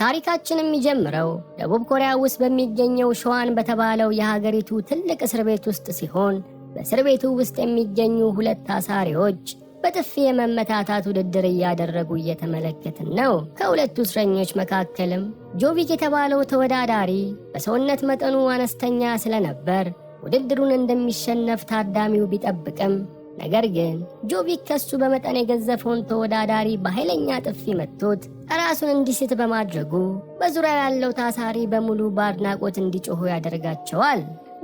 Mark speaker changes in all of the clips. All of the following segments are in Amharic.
Speaker 1: ታሪካችንም የሚጀምረው ደቡብ ኮሪያ ውስጥ በሚገኘው ሸዋን በተባለው የሀገሪቱ ትልቅ እስር ቤት ውስጥ ሲሆን በእስር ቤቱ ውስጥ የሚገኙ ሁለት ታሳሪዎች በጥፊ የመመታታት ውድድር እያደረጉ እየተመለከትን ነው። ከሁለቱ እስረኞች መካከልም ጆቪክ የተባለው ተወዳዳሪ በሰውነት መጠኑ አነስተኛ ስለነበር ውድድሩን እንደሚሸነፍ ታዳሚው ቢጠብቅም ነገር ግን ጆቪክ ከሱ በመጠን የገዘፈውን ተወዳዳሪ በኃይለኛ ጥፊ መቶት ራሱን እንዲስት በማድረጉ በዙሪያው ያለው ታሳሪ በሙሉ በአድናቆት እንዲጮሁ ያደርጋቸዋል።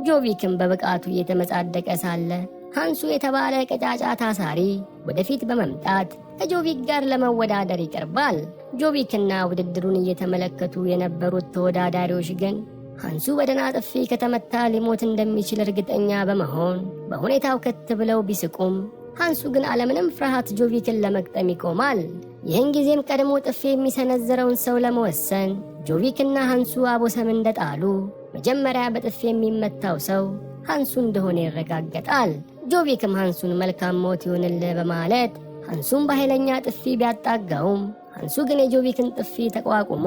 Speaker 1: ጆቪክም በብቃቱ እየተመጻደቀ ሳለ ሃንሱ የተባለ ቀጫጫ ታሳሪ ወደፊት በመምጣት ከጆቪክ ጋር ለመወዳደር ይቀርባል። ጆቪክና ውድድሩን እየተመለከቱ የነበሩት ተወዳዳሪዎች ግን ሃንሱ በደህና ጥፊ ከተመታ ሊሞት እንደሚችል እርግጠኛ በመሆን በሁኔታው ከት ብለው ቢስቁም ሃንሱ ግን አለምንም ፍርሃት ጆቪክን ለመቅጠም ይቆማል። ይህን ጊዜም ቀድሞ ጥፊ የሚሰነዝረውን ሰው ለመወሰን ጆቪክና ሃንሱ አቦሰም እንደጣሉ መጀመሪያ በጥፊ የሚመታው ሰው ሃንሱ እንደሆነ ይረጋገጣል። ጆቪክም ሃንሱን መልካም ሞት ይሁንልህ በማለት ሃንሱን በኃይለኛ ጥፊ ቢያጣጋውም ሃንሱ ግን የጆቪክን ጥፊ ተቋቁሞ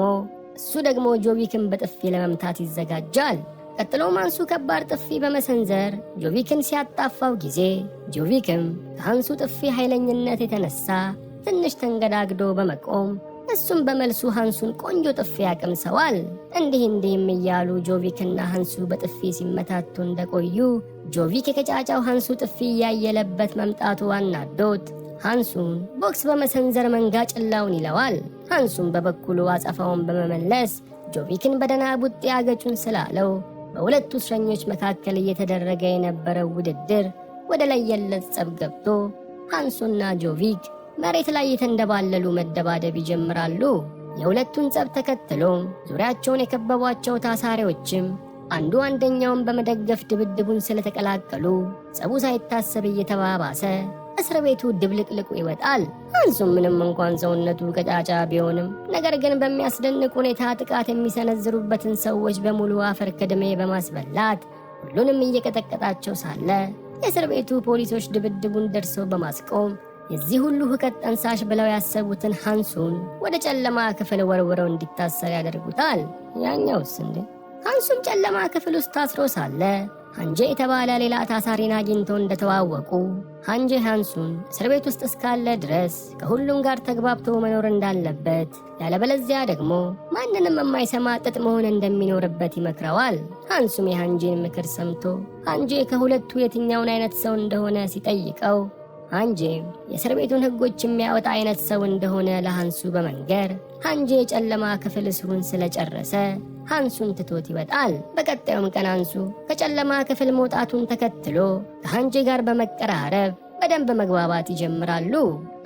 Speaker 1: እሱ ደግሞ ጆቪክን በጥፊ ለመምታት ይዘጋጃል። ቀጥሎም ሃንሱ ከባድ ጥፊ በመሰንዘር ጆቪክን ሲያጣፋው ጊዜ ጆቪክም ከሃንሱ ጥፊ ኃይለኝነት የተነሳ ትንሽ ተንገዳግዶ በመቆም እሱም በመልሱ ሃንሱን ቆንጆ ጥፊ ያቀምሰዋል። እንዲህም እያሉ ጆቪክና ሃንሱ በጥፊ ሲመታቱ እንደቆዩ ጆቪክ የቀጫጫው ሃንሱ ጥፊ እያየለበት መምጣቱ አናዶት ሃንሱን ቦክስ በመሰንዘር መንጋ ጭላውን ይለዋል። ሃንሱን በበኩሉ አጸፋውን በመመለስ ጆቪክን በደና ቡጤ አገጩን ስላለው በሁለቱ እስረኞች መካከል እየተደረገ የነበረው ውድድር ወደ ለየለት ጸብ ገብቶ ሃንሱና ጆቪክ መሬት ላይ የተንደባለሉ መደባደብ ይጀምራሉ። የሁለቱን ጸብ ተከትሎ ዙሪያቸውን የከበቧቸው ታሳሪዎችም አንዱ አንደኛውን በመደገፍ ድብድቡን ስለተቀላቀሉ ጸቡ ሳይታሰብ እየተባባሰ እስር ቤቱ ድብልቅልቁ ይወጣል። ሃንሱም ምንም እንኳን ሰውነቱ ቀጫጫ ቢሆንም ነገር ግን በሚያስደንቅ ሁኔታ ጥቃት የሚሰነዝሩበትን ሰዎች በሙሉ አፈር ከድሜ በማስበላት ሁሉንም እየቀጠቀጣቸው ሳለ የእስር ቤቱ ፖሊሶች ድብድቡን ደርሰው በማስቆም የዚህ ሁሉ ሁከት ጠንሳሽ ብለው ያሰቡትን ሃንሱን ወደ ጨለማ ክፍል ወርውረው እንዲታሰር ያደርጉታል። ያኛውስ እንዴ? ሃንሱም ጨለማ ክፍል ውስጥ ታስሮ ሳለ ሃንጄ የተባለ ሌላ ታሳሪን አግኝቶ እንደተዋወቁ ሃንጄ ሃንሱን እስር ቤት ውስጥ እስካለ ድረስ ከሁሉም ጋር ተግባብቶ መኖር እንዳለበት ያለበለዚያ ደግሞ ማንንም የማይሰማ ጥጥ መሆን እንደሚኖርበት ይመክረዋል። ሃንሱም የሃንጄን ምክር ሰምቶ ሃንጄ ከሁለቱ የትኛውን አይነት ሰው እንደሆነ ሲጠይቀው ሃንጄም የእስር ቤቱን ህጎች የሚያወጣ አይነት ሰው እንደሆነ ለሃንሱ በመንገር ሃንጄ የጨለማ ክፍል እስሩን ስለጨረሰ ሃንሱን ትቶት ይወጣል። በቀጣዩም ቀን ሃንሱ ከጨለማ ክፍል መውጣቱን ተከትሎ ከሃንጄ ጋር በመቀራረብ በደንብ መግባባት ይጀምራሉ።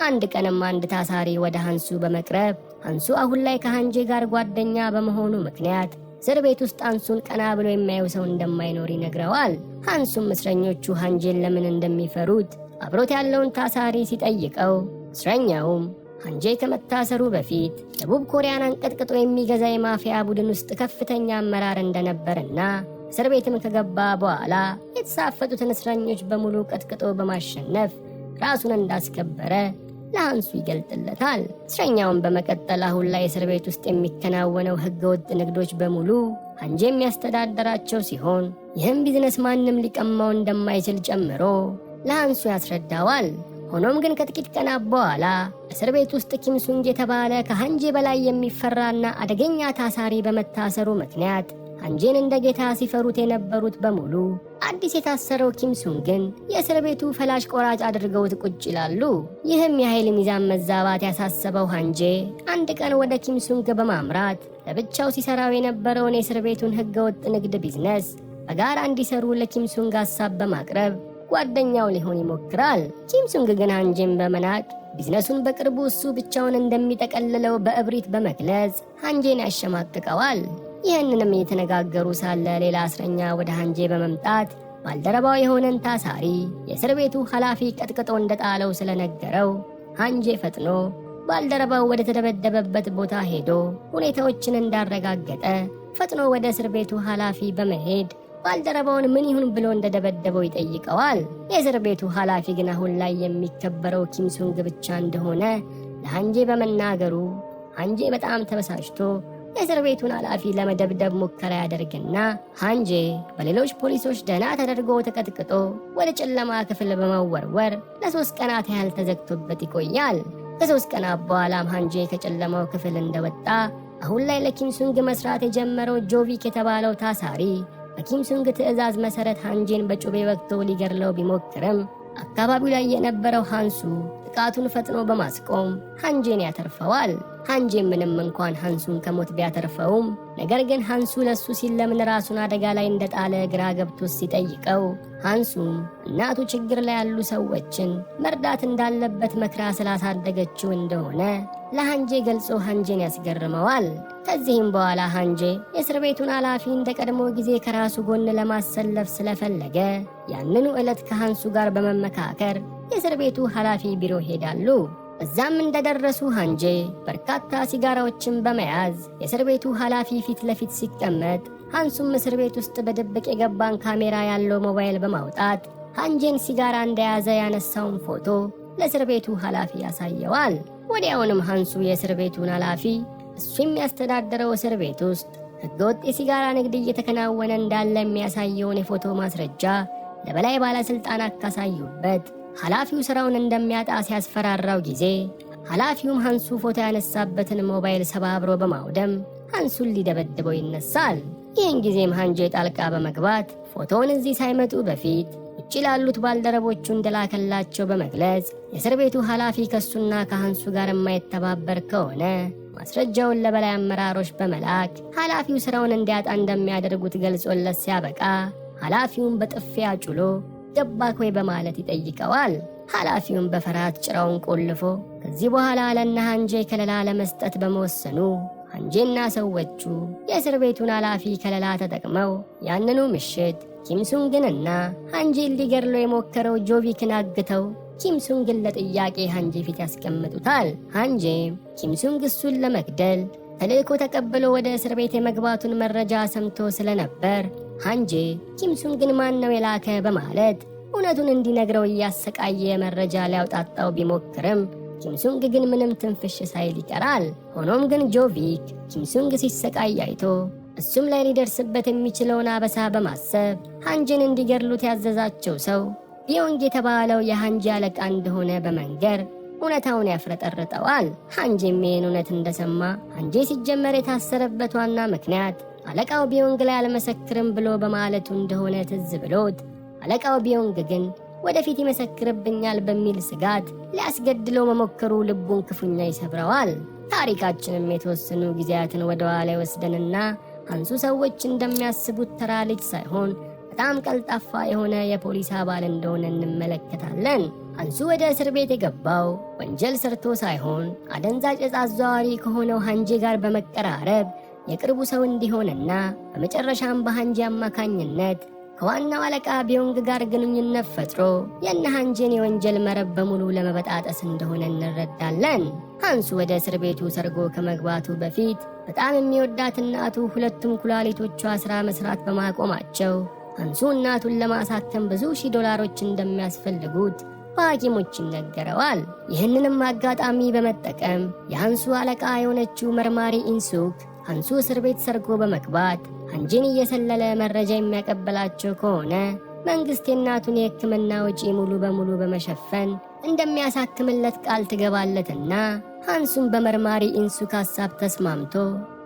Speaker 1: አንድ ቀንም አንድ ታሳሪ ወደ ሃንሱ በመቅረብ ሃንሱ አሁን ላይ ከሃንጄ ጋር ጓደኛ በመሆኑ ምክንያት እስር ቤት ውስጥ ሃንሱን ቀና ብሎ የሚያየው ሰው እንደማይኖር ይነግረዋል። ሃንሱም እስረኞቹ ሃንጄን ለምን እንደሚፈሩት አብሮት ያለውን ታሳሪ ሲጠይቀው እስረኛውም ሃንጄ ከመታሰሩ በፊት ደቡብ ኮሪያን አንቀጥቅጦ የሚገዛ የማፊያ ቡድን ውስጥ ከፍተኛ አመራር እንደነበርና እስር ቤትም ከገባ በኋላ የተሳፈጡትን እስረኞች በሙሉ ቀጥቅጦ በማሸነፍ ራሱን እንዳስከበረ ለሃንሱ ይገልጥለታል። እስረኛውን በመቀጠል አሁን ላይ እስር ቤት ውስጥ የሚከናወነው ህገወጥ ንግዶች በሙሉ ሃንጄ የሚያስተዳደራቸው ሲሆን ይህም ቢዝነስ ማንም ሊቀማው እንደማይችል ጨምሮ ለሃንሱ ያስረዳዋል። ሆኖም ግን ከጥቂት ቀናት በኋላ እስር ቤት ውስጥ ኪምሱንግ የተባለ ከሃንጄ በላይ የሚፈራና አደገኛ ታሳሪ በመታሰሩ ምክንያት ሃንጄን እንደ ጌታ ሲፈሩት የነበሩት በሙሉ አዲስ የታሰረው ኪምሱንግን የእስር ቤቱ ፈላጭ ቆራጭ አድርገውት ቁጭ ይላሉ። ይህም የኃይል ሚዛን መዛባት ያሳሰበው ሃንጄ አንድ ቀን ወደ ኪምሱንግ በማምራት ለብቻው ሲሰራው የነበረውን የእስር ቤቱን ህገወጥ ንግድ ቢዝነስ በጋራ እንዲሰሩ ለኪምሱንግ ሀሳብ በማቅረብ ጓደኛው ሊሆን ይሞክራል። ኪምሱንግ ግን ሃንጄን በመናቅ ቢዝነሱን በቅርቡ እሱ ብቻውን እንደሚጠቀልለው በእብሪት በመግለጽ ሃንጄን ያሸማቅቀዋል። ይህንንም እየተነጋገሩ ሳለ ሌላ እስረኛ ወደ ሃንጄ በመምጣት ባልደረባው የሆነን ታሳሪ የእስር ቤቱ ኃላፊ ቀጥቅጦ እንደጣለው ስለነገረው ሃንጄ ፈጥኖ ባልደረባው ወደ ተደበደበበት ቦታ ሄዶ ሁኔታዎችን እንዳረጋገጠ ፈጥኖ ወደ እስር ቤቱ ኃላፊ በመሄድ ባልደረባውን ምን ይሁን ብሎ እንደደበደበው ይጠይቀዋል። የእስር ቤቱ ኃላፊ ግን አሁን ላይ የሚከበረው ኪምሱንግ ብቻ እንደሆነ ለሃንጄ በመናገሩ ሃንጄ በጣም ተበሳጭቶ የእስር ቤቱን ኃላፊ ለመደብደብ ሙከራ ያደርግና ሃንጄ በሌሎች ፖሊሶች ደህና ተደርጎ ተቀጥቅጦ ወደ ጨለማ ክፍል በመወርወር ለ3 ቀናት ያህል ተዘግቶበት ይቆያል። ከ3 ቀናት በኋላም ሃንጄ ከጨለማው ክፍል እንደወጣ አሁን ላይ ለኪምሱንግ መስራት የጀመረው ጆቪክ የተባለው ታሳሪ በኪምሱንግ ትዕዛዝ መሰረት ሃንጄን በጩቤ ወግቶ ሊገድለው ቢሞክርም አካባቢው ላይ የነበረው ሃንሱ ጥቃቱን ፈጥኖ በማስቆም ሃንጄን ያተርፈዋል። ሃንጄ ምንም እንኳን ሃንሱን ከሞት ቢያተርፈውም ነገር ግን ሃንሱ ለሱ ሲል ለምን ራሱን አደጋ ላይ እንደጣለ ግራ ገብቶ ሲጠይቀው ሃንሱም እናቱ ችግር ላይ ያሉ ሰዎችን መርዳት እንዳለበት መክራ ስላሳደገችው እንደሆነ ለሃንጄ ገልጾ ሃንጄን ያስገርመዋል። ከዚህም በኋላ ሃንጄ የእስር ቤቱን ኃላፊ እንደ ቀድሞ ጊዜ ከራሱ ጎን ለማሰለፍ ስለፈለገ ያንኑ ዕለት ከሃንሱ ጋር በመመካከር የእስር ቤቱ ኃላፊ ቢሮ ሄዳሉ። እዛም እንደደረሱ ሃንጄ በርካታ ሲጋራዎችን በመያዝ የእስር ቤቱ ኃላፊ ፊት ለፊት ሲቀመጥ ሃንሱም እስር ቤት ውስጥ በድብቅ የገባን ካሜራ ያለው ሞባይል በማውጣት ሃንጄን ሲጋራ እንደያዘ ያነሳውን ፎቶ ለእስር ቤቱ ኃላፊ ያሳየዋል። ወዲያውንም ሃንሱ የእስር ቤቱን ኃላፊ እሱ የሚያስተዳድረው እስር ቤት ውስጥ ሕገወጥ የሲጋራ ንግድ እየተከናወነ እንዳለ የሚያሳየውን የፎቶ ማስረጃ ለበላይ ባለስልጣናት ካሳዩበት ኃላፊው ስራውን እንደሚያጣ ሲያስፈራራው ጊዜ ኃላፊውም ሃንሱ ፎቶ ያነሳበትን ሞባይል ሰባብሮ በማውደም ሃንሱን ሊደበድበው ይነሳል። ይህን ጊዜም ሃንጄ ጣልቃ በመግባት ፎቶውን እዚህ ሳይመጡ በፊት ውጭ ላሉት ባልደረቦቹ እንደላከላቸው በመግለጽ የእስር ቤቱ ኃላፊ ከሱና ከሃንሱ ጋር የማይተባበር ከሆነ ማስረጃውን ለበላይ አመራሮች በመላክ ኃላፊው ስራውን እንዲያጣ እንደሚያደርጉት ገልጾለት ሲያበቃ ኃላፊውን በጥፊ አጩሎ ገባክ ወይ በማለት ይጠይቀዋል። ኃላፊውን በፍርሃት ጭራውን ቆልፎ ከዚህ በኋላ ለነ ሃንጄ ከለላ ለመስጠት በመወሰኑ ሃንጄና ሰዎቹ የእስር ቤቱን ኃላፊ ከለላ ተጠቅመው ያንኑ ምሽት ኪምሱንግንና ሃንጄን ሊገድለው የሞከረው ጆቪክን አግተው ኪምሱንግን ለጥያቄ ሃንጄ ፊት ያስቀምጡታል። ሃንጄም ኪምሱንግ እሱን ለመግደል ተልእኮ ተቀብሎ ወደ እስር ቤት የመግባቱን መረጃ ሰምቶ ስለነበር ሃንጄ ኪምሱንግን ማን ነው የላከ በማለት እውነቱን እንዲነግረው እያሰቃየ መረጃ ሊያውጣጣው ቢሞክርም ኪምሱንግ ግን ምንም ትንፍሽ ሳይል ይቀራል። ሆኖም ግን ጆቪክ ኪምሱንግ ሲሰቃይ አይቶ እሱም ላይ ሊደርስበት የሚችለውን አበሳ በማሰብ ሃንጄን እንዲገድሉት ያዘዛቸው ሰው ቢዮንግ የተባለው የሃንጄ አለቃ እንደሆነ በመንገር እውነታውን ያፍረጠርጠዋል። ሃንጄም ይህን እውነት እንደሰማ ሃንጄ ሲጀመር የታሰረበት ዋና ምክንያት አለቃው ቢዮንግ ላይ አልመሰክርም ብሎ በማለቱ እንደሆነ ትዝ ብሎት አለቃው ቢዮንግ ግን ወደፊት ይመሰክርብኛል በሚል ስጋት ሊያስገድለው መሞከሩ ልቡን ክፉኛ ይሰብረዋል። ታሪካችንም የተወሰኑ ጊዜያትን ወደ ኋላ ይወስደንና ሃንሱ ሰዎች እንደሚያስቡት ተራ ልጅ ሳይሆን በጣም ቀልጣፋ የሆነ የፖሊስ አባል እንደሆነ እንመለከታለን። ሃንሱ ወደ እስር ቤት የገባው ወንጀል ሰርቶ ሳይሆን አደንዛዥ ዕፅ አዘዋዋሪ ከሆነው ሃንጄ ጋር በመቀራረብ የቅርቡ ሰው እንዲሆንና በመጨረሻም በሃንጄ አማካኝነት ከዋናው አለቃ ቢዮንግ ጋር ግንኙነት ፈጥሮ የነ ሃንጄን የወንጀል መረብ በሙሉ ለመበጣጠስ እንደሆነ እንረዳለን። ሃንሱ ወደ እስር ቤቱ ሰርጎ ከመግባቱ በፊት በጣም የሚወዳት እናቱ ሁለቱም ኩላሊቶቿ ስራ መስራት በማቆማቸው ሃንሱ እናቱን ለማሳከም ብዙ ሺህ ዶላሮች እንደሚያስፈልጉት በሐኪሞች ይነገረዋል። ይህንንም አጋጣሚ በመጠቀም የሃንሱ አለቃ የሆነችው መርማሪ ኢንሱክ ሃንሱ እስር ቤት ሰርጎ በመግባት ሃንጄን እየሰለለ መረጃ የሚያቀበላቸው ከሆነ መንግስት የእናቱን የሕክምና ወጪ ሙሉ በሙሉ በመሸፈን እንደሚያሳክምለት ቃል ትገባለትና ሃንሱም በመርማሪ ኢንሱክ ሐሳብ ተስማምቶ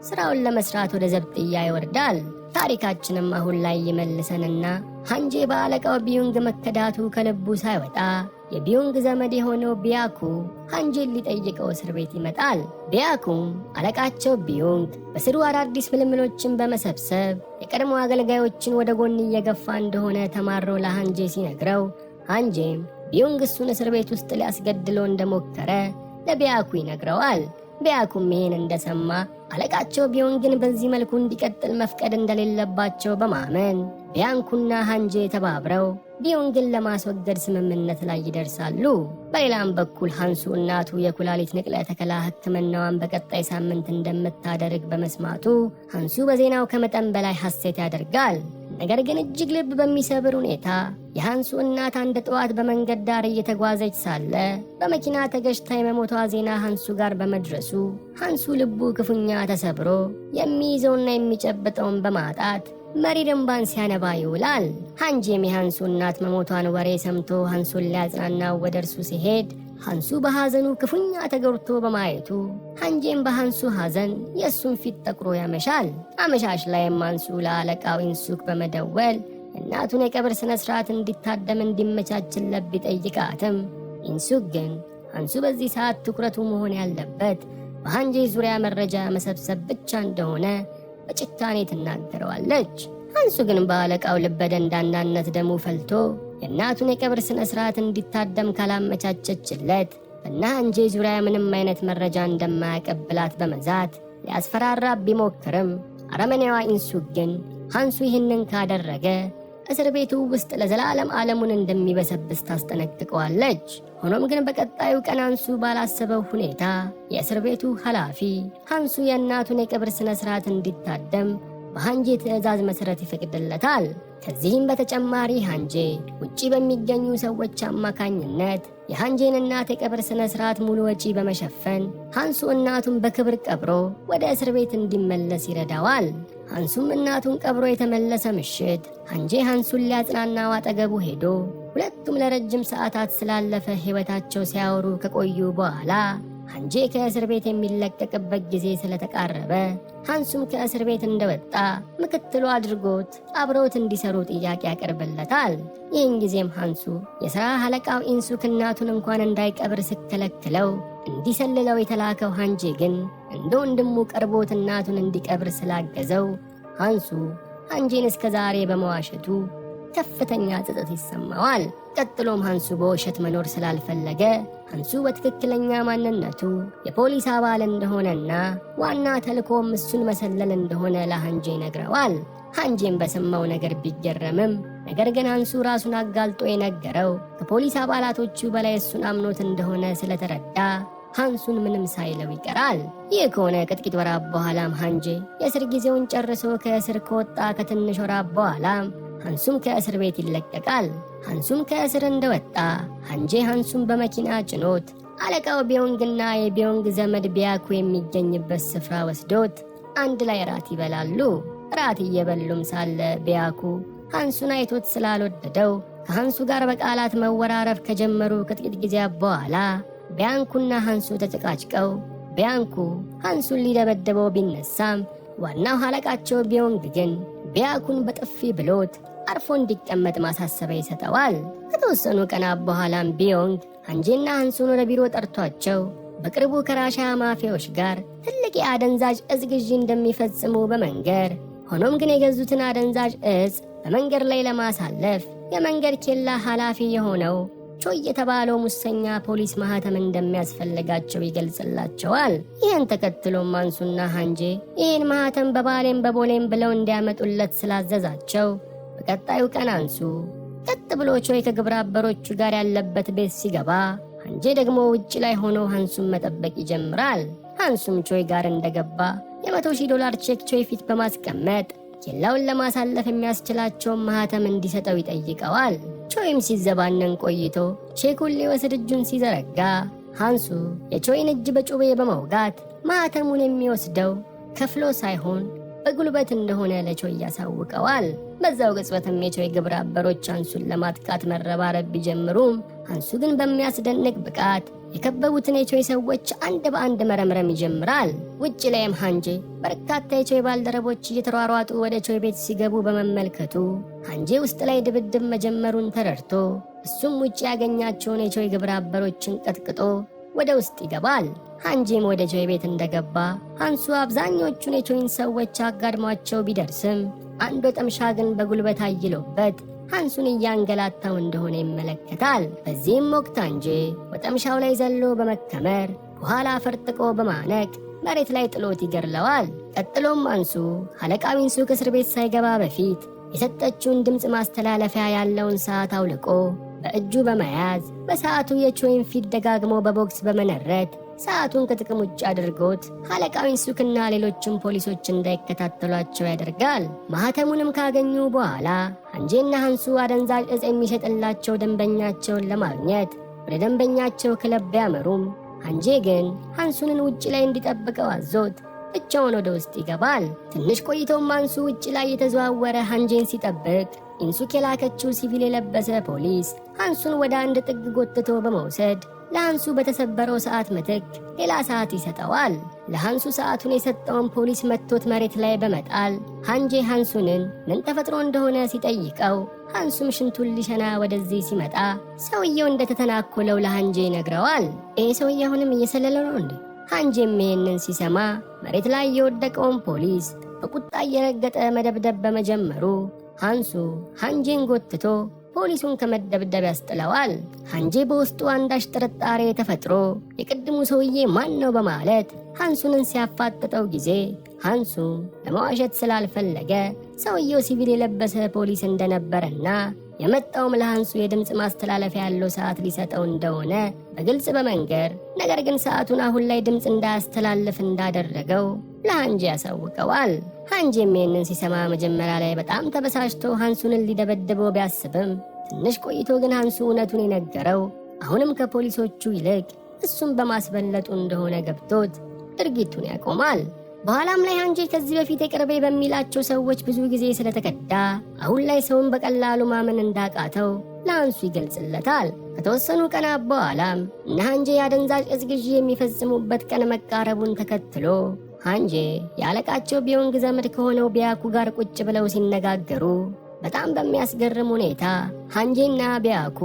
Speaker 1: ስራውን ለመስራት ወደ ዘብጥያ ይወርዳል። ታሪካችንም አሁን ላይ ይመልሰንና ሃንጄ በአለቃው ቢዮንግ መከዳቱ ከልቡ ሳይወጣ የቢዮንግ ዘመድ የሆነው ቢያኩ ሃንጄን ሊጠይቀው እስር ቤት ይመጣል። ቢያኩም አለቃቸው ቢዮንግ በስሩ አዳዲስ ምልምሎችን በመሰብሰብ የቀድሞ አገልጋዮችን ወደ ጎን እየገፋ እንደሆነ ተማሮ ለሃንጄ ሲነግረው ሃንጄም ቢዮንግ እሱን እስር ቤት ውስጥ ሊያስገድለው እንደሞከረ ለቢያኩ ይነግረዋል። ቢያኩም ይህን እንደሰማ አለቃቸው ቢዮንግን በዚህ መልኩ እንዲቀጥል መፍቀድ እንደሌለባቸው በማመን ቢያንኩና ሃንጄ ተባብረው ቢዮንግን ለማስወገድ ስምምነት ላይ ይደርሳሉ። በሌላም በኩል ሃንሱ እናቱ የኩላሊት ንቅለ ተከላ ሕክምናዋን በቀጣይ ሳምንት እንደምታደርግ በመስማቱ ሃንሱ በዜናው ከመጠን በላይ ሐሴት ያደርጋል። ነገር ግን እጅግ ልብ በሚሰብር ሁኔታ የሃንሱ እናት አንድ ጠዋት በመንገድ ዳር እየተጓዘች ሳለ በመኪና ተገጭታ የመሞቷ ዜና ሃንሱ ጋር በመድረሱ ሃንሱ ልቡ ክፉኛ ተሰብሮ የሚይዘውና የሚጨብጠውን በማጣት መሪር እንባን ሲያነባ ይውላል። ሃንጄም የሃንሱ እናት መሞቷን ወሬ ሰምቶ ሃንሱን ሊያጽናናው ወደ እርሱ ሲሄድ ሃንሱ በሐዘኑ ክፉኛ ተጎድቶ በማየቱ ሃንጄም በሃንሱ ሐዘን የእሱን ፊት ጠቁሮ ያመሻል። አመሻሽ ላይም ሃንሱ ለአለቃው ኢንሱክ በመደወል እናቱን የቀብር ስነ ስርዓት እንዲታደም እንዲመቻችለት ቢጠይቃትም ኢንሱክ ግን ሃንሱ በዚህ ሰዓት ትኩረቱ መሆን ያለበት በሃንጄ ዙሪያ መረጃ መሰብሰብ ብቻ እንደሆነ በጭካኔ ትናገረዋለች። ሃንሱ ግን በአለቃው ልበደንዳናነት ደሙ ፈልቶ የእናቱን የቀብር ስነ ስርዓት እንዲታደም ካላመቻቸችለት እና ሃንጄ ዙሪያ ምንም አይነት መረጃ እንደማያቀብላት በመዛት ሊያስፈራራ ቢሞክርም አረመኔዋ ኢንሱክ ግን ሃንሱ ይህንን ካደረገ እስር ቤቱ ውስጥ ለዘላለም ዓለሙን እንደሚበሰብስ ታስጠነቅቀዋለች። ሆኖም ግን በቀጣዩ ቀን ሃንሱ ባላሰበው ሁኔታ የእስር ቤቱ ኃላፊ ሃንሱ የእናቱን የቀብር ስነ ስርዓት እንዲታደም በሃንጄ ትዕዛዝ መሰረት ይፈቅድለታል። ከዚህም በተጨማሪ ሃንጄ ውጪ በሚገኙ ሰዎች አማካኝነት የሃንጄን እናት የቀብር ስነ ስርዓት ሙሉ ወጪ በመሸፈን ሃንሱ እናቱን በክብር ቀብሮ ወደ እስር ቤት እንዲመለስ ይረዳዋል። ሃንሱም እናቱን ቀብሮ የተመለሰ ምሽት ሃንጄ ሃንሱን ሊያጽናናው አጠገቡ ሄዶ ሁለቱም ለረጅም ሰዓታት ስላለፈ ሕይወታቸው ሲያወሩ ከቆዩ በኋላ ሃንጄ ከእስር ቤት የሚለቀቅበት ጊዜ ስለተቃረበ ሃንሱም ከእስር ቤት እንደወጣ ምክትሉ አድርጎት አብረውት እንዲሰሩ ጥያቄ ያቀርብለታል። ይህን ጊዜም ሃንሱ የሥራ አለቃው ኢንሱክ እናቱን እንኳን እንዳይቀብር ሲከለክለው እንዲሰልለው የተላከው ሃንጄ ግን እንደ ወንድሙ ቀርቦት እናቱን እንዲቀብር ስላገዘው ሃንሱ ሃንጄን እስከ ዛሬ በመዋሸቱ ከፍተኛ ጸጸት ይሰማዋል። ቀጥሎም ሃንሱ በውሸት መኖር ስላልፈለገ ሃንሱ በትክክለኛ ማንነቱ የፖሊስ አባል እንደሆነና ዋና ተልእኮም እሱን መሰለል እንደሆነ ለሃንጄ ይነግረዋል። ሃንጄም በሰማው ነገር ቢገረምም ነገር ግን ሃንሱ ራሱን አጋልጦ የነገረው ከፖሊስ አባላቶቹ በላይ እሱን አምኖት እንደሆነ ስለተረዳ ሃንሱን ምንም ሳይለው ይቀራል። ይህ ከሆነ ከጥቂት ወራት በኋላም ሃንጄ የእስር ጊዜውን ጨርሶ ከእስር ከወጣ ከትንሽ ወራት በኋላም ሃንሱም ከእስር ቤት ይለቀቃል። ሃንሱም ከእስር እንደወጣ ሃንጄ ሃንሱም በመኪና ጭኖት አለቃው ቢዮንግና የቢዮንግ ዘመድ ቢያኩ የሚገኝበት ስፍራ ወስዶት አንድ ላይ ራት ይበላሉ። ራት እየበሉም ሳለ ቢያኩ ሃንሱን አይቶት ስላልወደደው ከሃንሱ ጋር በቃላት መወራረፍ ከጀመሩ ከጥቂት ጊዜያት በኋላ ቢያንኩና ሃንሱ ተጨቃጭቀው ቢያንኩ ሃንሱን ሊደበደበው ቢነሳም ዋናው አለቃቸው ቢዮንግ ግን ቢያኩን በጥፊ ብሎት አርፎ እንዲቀመጥ ማሳሰቢያ ይሰጠዋል። ከተወሰኑ ቀናት በኋላም ቢዮንግ ሃንጄና ሃንሱን ወደ ቢሮ ጠርቷቸው በቅርቡ ከራሻ ማፊያዎች ጋር ትልቅ የአደንዛዥ እጽ ግዢ እንደሚፈጽሙ በመንገር ሆኖም ግን የገዙትን አደንዛዥ እጽ በመንገድ ላይ ለማሳለፍ የመንገድ ኬላ ኃላፊ የሆነው ቾይ የተባለው ሙሰኛ ፖሊስ ማህተም እንደሚያስፈልጋቸው ይገልጽላቸዋል። ይህን ተከትሎም ሃንሱና ሃንጄ ይህን ማህተም በባሌም በቦሌም ብለው እንዲያመጡለት ስላዘዛቸው በቀጣዩ ቀን ሃንሱ ቀጥ ብሎ ቾይ ከግብረ አበሮቹ ጋር ያለበት ቤት ሲገባ ሃንጄ ደግሞ ውጭ ላይ ሆኖ ሃንሱን መጠበቅ ይጀምራል። ሃንሱም ቾይ ጋር እንደገባ $100,000 ቼክ ቾይ ፊት በማስቀመጥ ኬላውን ለማሳለፍ የሚያስችላቸውን ማህተም እንዲሰጠው ይጠይቀዋል። ቾይም ሲዘባነን ቆይቶ ቼኩን ሊወስድ እጁን ሲዘረጋ ሃንሱ የቾይን እጅ በጩቤ በመውጋት ማህተሙን የሚወስደው ከፍሎ ሳይሆን በጉልበት እንደሆነ ለቾይ ያሳውቀዋል። በዛው ቅጽበትም የቾይ ግብረ አበሮች ሃንሱን ለማጥቃት መረባረብ ቢጀምሩም ሃንሱ ግን በሚያስደንቅ ብቃት የከበቡትን የቾይ ሰዎች አንድ በአንድ መረምረም ይጀምራል። ውጭ ላይም ሃንጄ በርካታ የቾይ ባልደረቦች እየተሯሯጡ ወደ ቾይ ቤት ሲገቡ በመመልከቱ ሃንጄ ውስጥ ላይ ድብድብ መጀመሩን ተረድቶ እሱም ውጭ ያገኛቸውን የቾይ ግብረ አበሮችን ቀጥቅጦ ወደ ውስጥ ይገባል። ሃንጄም ወደ ቾይ ቤት እንደገባ ሃንሱ አብዛኞቹን የቾይን ሰዎች አጋድሟቸው ቢደርስም አንድ ወጠምሻ ግን በጉልበት አይሎበት ሃንሱን እያንገላታው እንደሆነ ይመለከታል። በዚህም ወቅት ሃንጄ ወጠምሻው ላይ ዘሎ በመከመር በኋላ ፈርጥቆ በማነቅ መሬት ላይ ጥሎት ይገድለዋል። ቀጥሎም ሃንሱ አለቃው ኢንሱክ እስር ቤት ሳይገባ በፊት የሰጠችውን ድምፅ ማስተላለፊያ ያለውን ሰዓት አውልቆ በእጁ በመያዝ በሰዓቱ የቾይን ፊት ደጋግሞ በቦክስ በመነረት ሰዓቱን ከጥቅም ውጭ አድርጎት አለቃው ኢንሱክና ሌሎችም ፖሊሶች እንዳይከታተሏቸው ያደርጋል። ማህተሙንም ካገኙ በኋላ ሃንጄና ሃንሱ አደንዛዥ እጽ የሚሸጥላቸው ደንበኛቸውን ለማግኘት ወደ ደንበኛቸው ክለብ ቢያመሩም ሃንጄ ግን ሃንሱንን ውጭ ላይ እንዲጠብቀው አዞት ብቻውን ወደ ውስጥ ይገባል። ትንሽ ቆይቶም ሃንሱ ውጭ ላይ የተዘዋወረ ሃንጄን ሲጠብቅ ኢንሱክ የላከችው ሲቪል የለበሰ ፖሊስ ሃንሱን ወደ አንድ ጥግ ጎትቶ በመውሰድ ለሃንሱ በተሰበረው ሰዓት ምትክ ሌላ ሰዓት ይሰጠዋል። ለሃንሱ ሰዓቱን የሰጠውን ፖሊስ መቶት መሬት ላይ በመጣል ሃንጄ ሃንሱንን ምን ተፈጥሮ እንደሆነ ሲጠይቀው ሃንሱም ሽንቱን ሊሸና ወደዚህ ሲመጣ ሰውየው እንደተተናኮለው ለሃንጄ ይነግረዋል። ሰውዬ አሁንም እየሰለለ ነው እንዴ? ሃንጄም ይህንን ሲሰማ መሬት ላይ የወደቀውን ፖሊስ በቁጣ እየረገጠ መደብደብ በመጀመሩ ሃንሱ ሃንጄን ጎትቶ ፖሊሱን ከመደብደብ ያስጥለዋል። ሃንጄ በውስጡ አንዳች ጥርጣሬ ተፈጥሮ የቅድሙ ሰውዬ ማን ነው በማለት ሃንሱንን ሲያፋጥጠው ጊዜ ሃንሱ ለመዋሸት ስላልፈለገ ሰውየው ሲቪል የለበሰ ፖሊስ እንደነበረና የመጣውም ለሃንሱ የድምፅ ማስተላለፊያ ያለው ሰዓት ሊሰጠው እንደሆነ በግልጽ በመንገር ነገር ግን ሰዓቱን አሁን ላይ ድምፅ እንዳያስተላልፍ እንዳደረገው ለሃንጄ ያሳውቀዋል። ሃንጄም ይህንን ሲሰማ መጀመሪያ ላይ በጣም ተበሳጭቶ ሃንሱንን ሊደበድበው ቢያስብም ትንሽ ቆይቶ ግን ሃንሱ እውነቱን የነገረው አሁንም ከፖሊሶቹ ይልቅ እሱን በማስበለጡ እንደሆነ ገብቶት ድርጊቱን ያቆማል። በኋላም ላይ ሃንጄ ከዚህ በፊት የቅርቤ በሚላቸው ሰዎች ብዙ ጊዜ ስለተከዳ አሁን ላይ ሰውን በቀላሉ ማመን እንዳቃተው ለሃንሱ ይገልጽለታል። ከተወሰኑ ቀናት በኋላም እነ ሃንጄ የአደንዛዥ እጽ ግዢ የሚፈጽሙበት ቀን መቃረቡን ተከትሎ ሃንጄ ያለቃቸው ቢዮንግ ዘመድ ከሆነው ቢያኩ ጋር ቁጭ ብለው ሲነጋገሩ በጣም በሚያስገርም ሁኔታ ሃንጄና ቢያኩ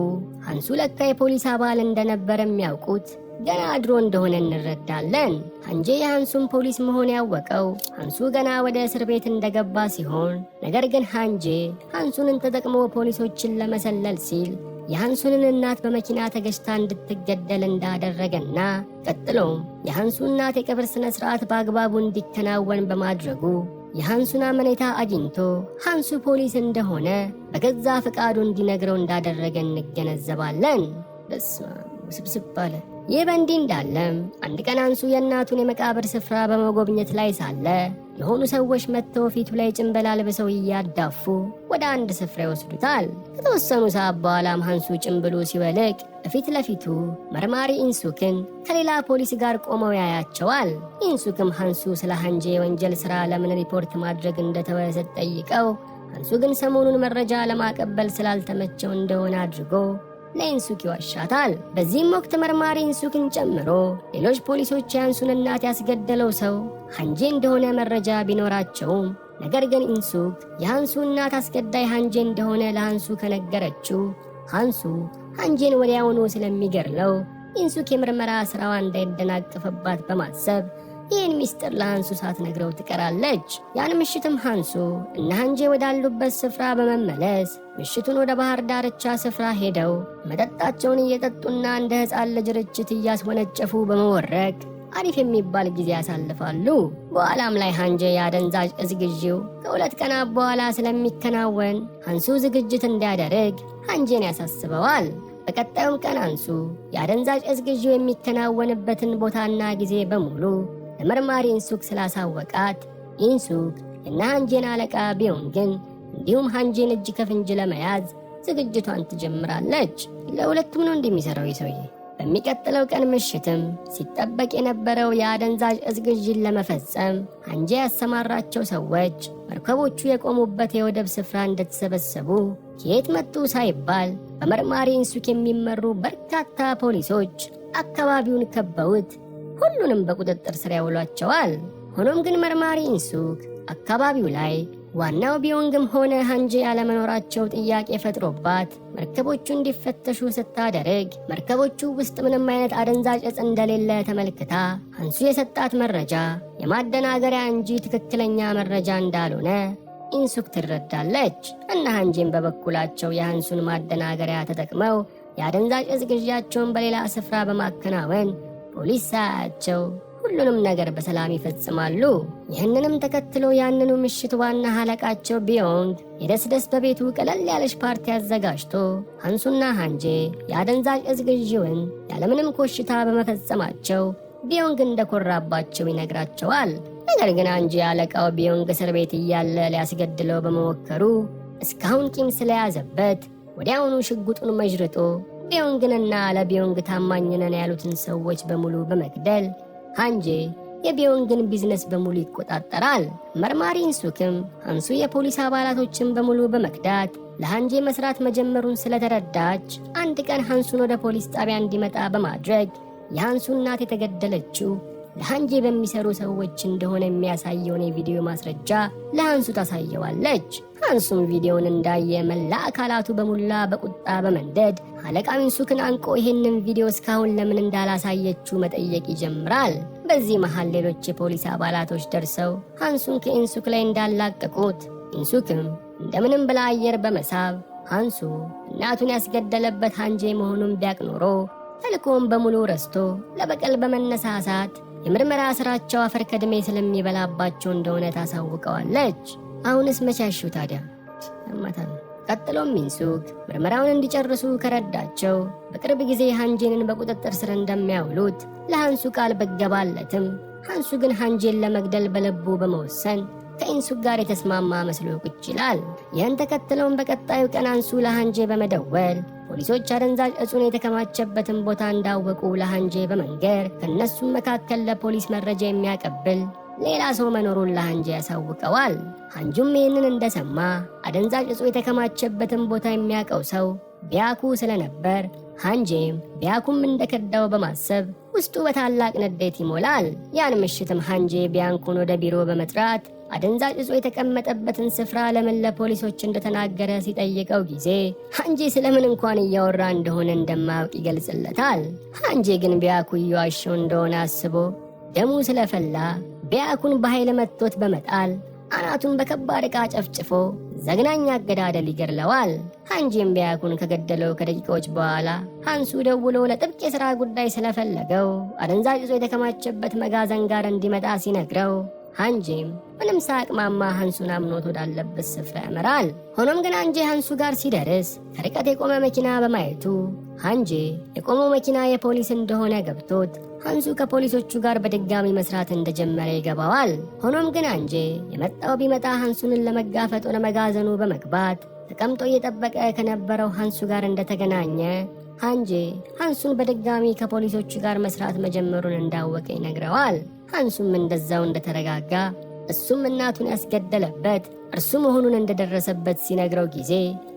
Speaker 1: ሃንሱ ለካ የፖሊስ አባል እንደነበረ የሚያውቁት ገና ድሮ እንደሆነ እንረዳለን። ሃንጄ የሃንሱን ፖሊስ መሆን ያወቀው ሃንሱ ገና ወደ እስር ቤት እንደገባ ሲሆን ነገር ግን ሃንጄ ሃንሱንን ተጠቅሞ ፖሊሶችን ለመሰለል ሲል የሃንሱንን እናት በመኪና ተገጭታ እንድትገደል እንዳደረገና ቀጥሎም የሃንሱ እናት የቀብር ስነ ስርዓት በአግባቡ እንዲከናወን በማድረጉ የሃንሱን አመኔታ አግኝቶ ሃንሱ ፖሊስ እንደሆነ በገዛ ፈቃዱ እንዲነግረው እንዳደረገ እንገነዘባለን። ስብስብ አለ። ይህ በእንዲህ እንዳለም አንድ ቀን ሃንሱ የእናቱን የመቃብር ስፍራ በመጎብኘት ላይ ሳለ የሆኑ ሰዎች መጥተው ፊቱ ላይ ጭንብል አልብሰው እያዳፉ ወደ አንድ ስፍራ ይወስዱታል። ከተወሰኑ ሰዓት በኋላም ሃንሱ ጭንብሉ ሲወልቅ በፊት ለፊቱ መርማሪ ኢንሱክን ከሌላ ፖሊስ ጋር ቆመው ያያቸዋል። ኢንሱክም ሃንሱ ስለ ሃንጄ የወንጀል ሥራ ለምን ሪፖርት ማድረግ እንደተወ ስትጠይቀው ሃንሱ ግን ሰሞኑን መረጃ ለማቀበል ስላልተመቸው እንደሆነ አድርጎ ለኢንሱክ ይዋሻታል። በዚህም ወቅት መርማሪ ኢንሱክን ጨምሮ ሌሎች ፖሊሶች የሃንሱን እናት ያስገደለው ሰው ሃንጄ እንደሆነ መረጃ ቢኖራቸውም ነገር ግን ኢንሱክ የሃንሱ እናት አስገዳይ ሃንጄ እንደሆነ ለሃንሱ ከነገረችው ሃንሱ ሃንጄን ወዲያውኑ ስለሚገድለው ኢንሱክ የምርመራ ስራዋ እንዳይደናቀፍባት በማሰብ ይህን ሚስጥር ለሃንሱ ሳትነግረው ትቀራለች። ያን ምሽትም ሃንሱ እና ሃንጄ ወዳሉበት ስፍራ በመመለስ ምሽቱን ወደ ባህር ዳርቻ ስፍራ ሄደው መጠጣቸውን እየጠጡና እንደ ሕፃን ልጅ ርችት እያስወነጨፉ በመወረቅ አሪፍ የሚባል ጊዜ ያሳልፋሉ። በኋላም ላይ ሃንጄ የአደንዛዥ እጽ ግዢው ከ2 ቀናት በኋላ ስለሚከናወን ሃንሱ ዝግጅት እንዲያደርግ ሃንጄን ያሳስበዋል። በቀጣዩም ቀን ሃንሱ የአደንዛዥ እጽ ግዢው የሚከናወንበትን ቦታና ጊዜ በሙሉ ለመርማሪ ኢንሱክ ስላሳወቃት ኢንሱክ እና ሃንጄን አለቃ ቢዮንግን እንዲሁም ሃንጄን እጅ ከፍንጅ ለመያዝ ዝግጅቷን ትጀምራለች። ለሁለቱም ነው እንደሚሰራው ይሰውዬ። በሚቀጥለው ቀን ምሽትም ሲጠበቅ የነበረው የአደንዛዥ እጽ ግዢን ለመፈጸም ሃንጄ ያሰማራቸው ሰዎች መርከቦቹ የቆሙበት የወደብ ስፍራ እንደተሰበሰቡ ከየት መጡ ሳይባል በመርማሪ ኢንሱክ የሚመሩ በርካታ ፖሊሶች አካባቢውን ከበውት ሁሉንም በቁጥጥር ስር ያውሏቸዋል። ሆኖም ግን መርማሪ ኢንሱክ አካባቢው ላይ ዋናው ቢዮንግም ሆነ ሃንጄ ያለመኖራቸው ጥያቄ ፈጥሮባት መርከቦቹ እንዲፈተሹ ስታደርግ መርከቦቹ ውስጥ ምንም አይነት አደንዛዥ እጽ እንደሌለ ተመልክታ ሃንሱ የሰጣት መረጃ የማደናገሪያ እንጂ ትክክለኛ መረጃ እንዳልሆነ ኢንሱክ ትረዳለች። እና ሃንጄን በበኩላቸው የሃንሱን ማደናገሪያ ተጠቅመው የአደንዛዥ እጽ ግዢያቸውን በሌላ ስፍራ በማከናወን ፖሊስ ሳያቸው ሁሉንም ነገር በሰላም ይፈጽማሉ። ይህንንም ተከትሎ ያንኑ ምሽት ዋና አለቃቸው ቢዮንግ የደስደስ በቤቱ ቀለል ያለች ፓርቲ አዘጋጅቶ ሃንሱና ሃንጄ የአደንዛዥ እጽ ግዢውን ያለምንም ኮሽታ በመፈጸማቸው ቢዮንግ እንደኮራባቸው ይነግራቸዋል። ነገር ግን አንጂ አለቃው ቢዮንግ እስር ቤት እያለ ሊያስገድለው በመሞከሩ እስካሁን ቂም ስለያዘበት ወዲያውኑ ሽጉጡን መዥርጦ ቢዮንግንና ለቢዮንግ ታማኝ ነን ያሉትን ሰዎች በሙሉ በመግደል ሃንጄ የቢዮንግን ቢዝነስ በሙሉ ይቆጣጠራል። መርማሪ ኢንሱክም ሃንሱ የፖሊስ አባላቶችን በሙሉ በመክዳት ለሃንጄ መስራት መጀመሩን ስለተረዳች አንድ ቀን ሃንሱን ወደ ፖሊስ ጣቢያ እንዲመጣ በማድረግ የሃንሱ እናት የተገደለችው ለሃንጄ በሚሰሩ ሰዎች እንደሆነ የሚያሳየውን የቪዲዮ ማስረጃ ለሃንሱ ታሳየዋለች። ሃንሱም ቪዲዮውን እንዳየ መላ አካላቱ በሙላ በቁጣ በመንደድ አለቃ ኢንሱክን አንቆ ይህንን ቪዲዮ እስካሁን ለምን እንዳላሳየችው መጠየቅ ይጀምራል። በዚህ መሃል ሌሎች የፖሊስ አባላቶች ደርሰው ሃንሱን ከኢንሱክ ላይ እንዳላቀቁት ኢንሱክም እንደምንም ብላ አየር በመሳብ ሃንሱ እናቱን ያስገደለበት ሃንጄ መሆኑን ቢያቅ ኖሮ ተልኮውን በሙሉ ረስቶ ለበቀል በመነሳሳት የምርመራ ስራቸው አፈር ከድሜ ስለሚበላባቸው እንደሆነ ታሳውቀዋለች። አሁንስ መቻሹ ታዲያ ያማታል። ቀጥሎም ኢንሱክ ምርመራውን እንዲጨርሱ ከረዳቸው በቅርብ ጊዜ ሃንጄንን በቁጥጥር ስር እንደሚያውሉት ለሃንሱ ቃል በገባለትም ሃንሱ ግን ሃንጄን ለመግደል በልቡ በመወሰን ከኢንሱክ ጋር የተስማማ መስሎ ቁጭ ይላል። ይህን ተከትለውም በቀጣዩ ቀን ሃንሱ ለሃንጄ በመደወል ፖሊሶች አደንዛዥ እጹን የተከማቸበትን ቦታ እንዳወቁ ለሃንጄ በመንገር ከእነሱም መካከል ለፖሊስ መረጃ የሚያቀብል ሌላ ሰው መኖሩን ለሃንጄ ያሳውቀዋል። ሃንጁም ይህንን እንደሰማ አደንዛዥ እጹ የተከማቸበትን ቦታ የሚያውቀው ሰው ቢያኩ ስለነበር ሃንጄም ቢያኩም እንደከዳው በማሰብ ውስጡ በታላቅ ንዴት ይሞላል። ያን ምሽትም ሃንጄ ቢያንኩን ወደ ቢሮ በመጥራት አደንዛዥ እጹ የተቀመጠበትን ስፍራ ለምን ለፖሊሶች እንደተናገረ ሲጠይቀው ጊዜ ሃንጄ ስለምን እንኳን እያወራ እንደሆነ እንደማያውቅ ይገልጽለታል። ሃንጄ ግን ቢያኩ እየዋሸው እንደሆነ አስቦ ደሙ ስለፈላ ቢያኩን በኃይል መጥቶት በመጣል አናቱን በከባድ ዕቃ ጨፍጭፎ ዘግናኝ አገዳደል ይገድለዋል። ሃንጄም ቢያኩን ከገደለው ከደቂቃዎች በኋላ ሃንሱ ደውሎ ለጥብቅ የሥራ ጉዳይ ስለፈለገው አደንዛዥ እጹ የተከማቸበት መጋዘን ጋር እንዲመጣ ሲነግረው ሃንጄም ምንም ሳያቅማማ ሃንሱን አምኖት ወዳለበት ስፍራ ያመራል። ሆኖም ግን ሃንጄ ሃንሱ ጋር ሲደርስ ከርቀት የቆመ መኪና በማየቱ ሃንጄ የቆመው መኪና የፖሊስ እንደሆነ ገብቶት ሃንሱ ከፖሊሶቹ ጋር በድጋሚ መስራት እንደጀመረ ይገባዋል። ሆኖም ግን ሃንጄ የመጣው ቢመጣ ሃንሱንን ለመጋፈጥ ወደ መጋዘኑ በመግባት ተቀምጦ እየጠበቀ ከነበረው ሃንሱ ጋር እንደተገናኘ ሃንጄ ሃንሱን በድጋሚ ከፖሊሶቹ ጋር መስራት መጀመሩን እንዳወቀ ይነግረዋል። ሃንሱም እንደዛው እንደተረጋጋ እሱም እናቱን ያስገደለበት እርሱ መሆኑን እንደደረሰበት ሲነግረው ጊዜ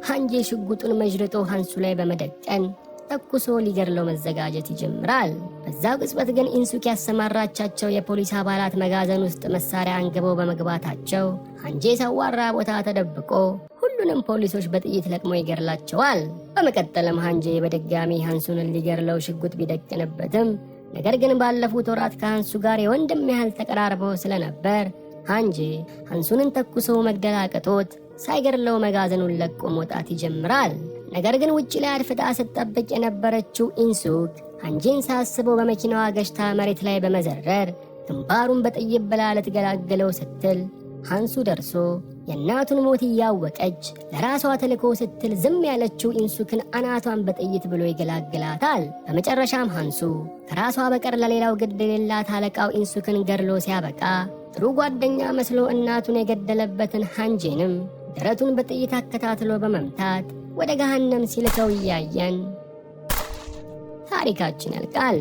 Speaker 1: ሃንጄ ሽጉጡን መዥርጦ ሃንሱ ላይ በመደቀን ተኩሶ ሊገድለው መዘጋጀት ይጀምራል። በዛው ቅጽበት ግን ኢንሱክ ያሰማራቻቸው የፖሊስ አባላት መጋዘን ውስጥ መሳሪያ አንግበው በመግባታቸው ሃንጄ ሰዋራ ቦታ ተደብቆ ሁሉንም ፖሊሶች በጥይት ለቅሞ ይገድላቸዋል። በመቀጠልም ሃንጄ በድጋሚ ሃንሱን ሊገድለው ሽጉጥ ቢደቅንበትም ነገር ግን ባለፉት ወራት ከሃንሱ ጋር የወንድም ያህል ተቀራርበው ስለነበር ሃንጄ ሃንሱንን ተኩሶ መግደል አቅቶት ሳይገድለው መጋዘኑን ለቆ መውጣት ይጀምራል። ነገር ግን ውጪ ላይ አድፍጣ ስትጠብቅ የነበረችው ኢንሱክ ሃንጄን ሳስበው በመኪናዋ ገጭታ መሬት ላይ በመዘረር ግንባሩን በጥይት ብላ ልትገላግለው ስትል ሃንሱ ደርሶ የእናቱን ሞት እያወቀች ለራሷ ተልኮ ስትል ዝም ያለችው ኢንሱክን አናቷን በጥይት ብሎ ይገላግላታል። በመጨረሻም ሃንሱ ከራሷ በቀር ለሌላው ግድ የሌላት አለቃው ኢንሱክን ገድሎ ሲያበቃ ጥሩ ጓደኛ መስሎ እናቱን የገደለበትን ሃንጄንም ደረቱን በጥይት አከታትሎ በመምታት ወደ ገሃነም ሲልከው እያየን ታሪካችን ያልቃል።